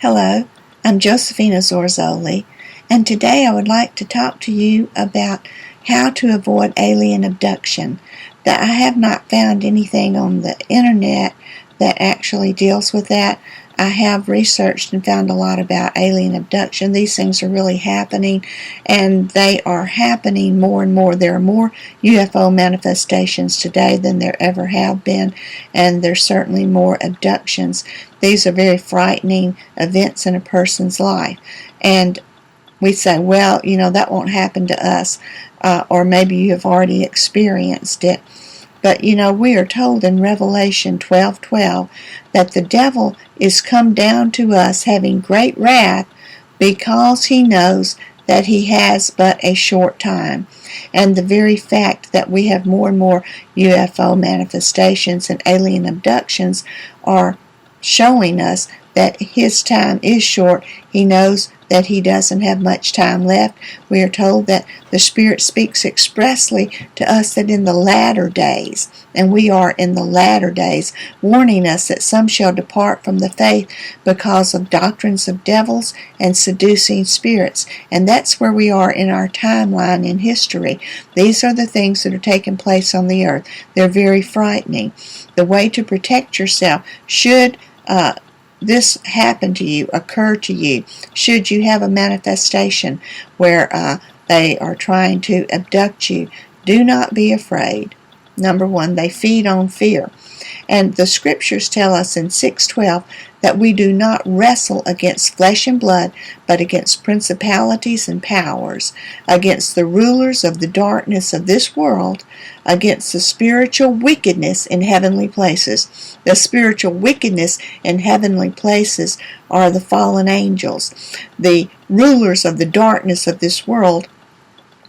Hello, I'm Josephina Zorzoli, and today I would like to talk to you about how to avoid alien abduction. That I have not found anything on the internet that actually deals with that. I have researched and found a lot about alien abduction. These things are really happening, and they are happening more and more. There are more UFO manifestations today than there ever have been, and there's certainly more abductions. These are very frightening events in a person's life, and we say, well, that won't happen to us, or maybe you have already experienced it. But we are told in Revelation 12:12 that the devil is come down to us having great wrath because he knows that he has but a short time. And the very fact that we have more and more UFO manifestations and alien abductions are showing us that his time is short. He knows that he doesn't have much time left. We are told that the Spirit speaks expressly to us that in the latter days, and we are in the latter days, warning us that some shall depart from the faith because of doctrines of devils and seducing spirits. And that's where we are in our timeline in history. These are the things that are taking place on the earth. They're very frightening. The way to protect yourself should this happen to you, occur to you, should you have a manifestation where they are trying to abduct you, do not be afraid. Number one, they feed on fear. And the scriptures tell us in 6:12 that we do not wrestle against flesh and blood, but against principalities and powers, against the rulers of the darkness of this world, against the spiritual wickedness in heavenly places. The spiritual wickedness in heavenly places are the fallen angels. The rulers of the darkness of this world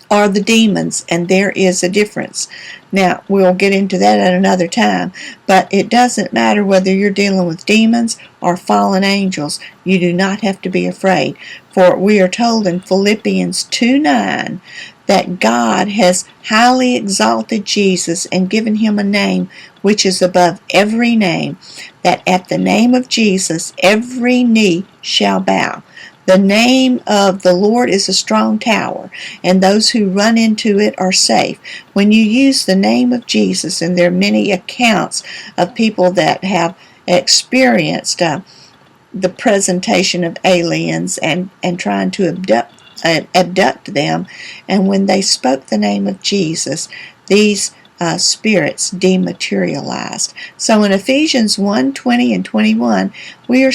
are the demons, and there is a difference. Now, we'll get into that at another time, but it doesn't matter whether you're dealing with demons or fallen angels. You do not have to be afraid, for we are told in Philippians 2:9 that God has highly exalted Jesus and given him a name which is above every name, that at the name of Jesus every knee shall bow. The name of the Lord is a strong tower, and those who run into it are safe. When you use the name of Jesus, and there are many accounts of people that have experienced the presentation of aliens and trying to abduct them, and when they spoke the name of Jesus, these spirits dematerialized. So in Ephesians 1:20 and 21, we are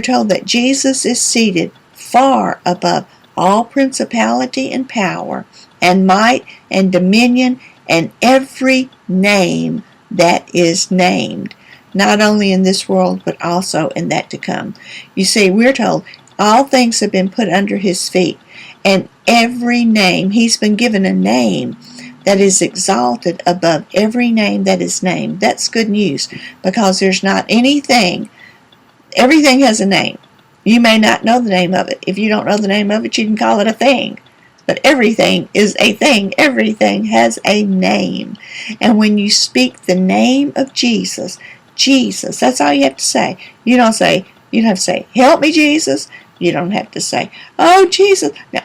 told that Jesus is seated far above all principality and power and might and dominion and every name that is named, not only in this world but also in that to come. You see, we're told all things have been put under his feet, and every name, he's been given a name that is exalted above every name that is named. That's good news, because there's not everything has a name. You may not know the name of it. If you don't know the name of it, you can call it a thing. But everything is a thing. Everything has a name. And when you speak the name of Jesus, Jesus, that's all you have to say. You don't have to say, help me, Jesus. You don't have to say, oh, Jesus. No,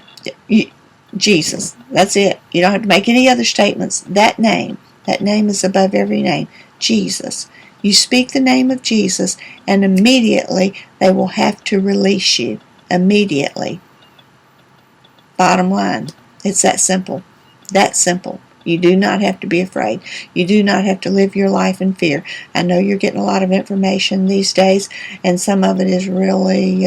Jesus. That's it. You don't have to make any other statements. That name is above every name. Jesus. You speak the name of Jesus, and immediately they will have to release you. Immediately. Bottom line. It's that simple. That simple. You do not have to be afraid. You do not have to live your life in fear. I know you're getting a lot of information these days, and some of it is really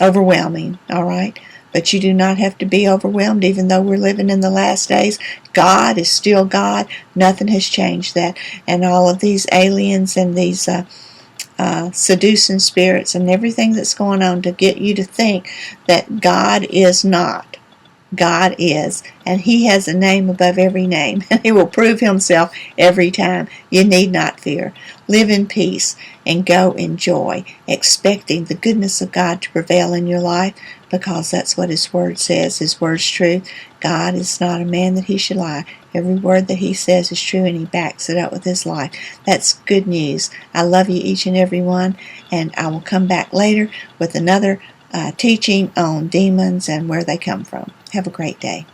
overwhelming. All right? But you do not have to be overwhelmed, even though we're living in the last days. God is still God. Nothing has changed that. And all of these aliens and these seducing spirits and everything that's going on to get you to think that God is not. God is, and He has a name above every name, and He will prove Himself every time. You need not fear. Live in peace and go in joy, expecting the goodness of God to prevail in your life, because that's what His Word says. His Word's true. God is not a man that He should lie. Every word that He says is true, and He backs it up with His life. That's good news. I love you, each and every one, and I will come back later with another teaching on demons and where they come from. Have a great day.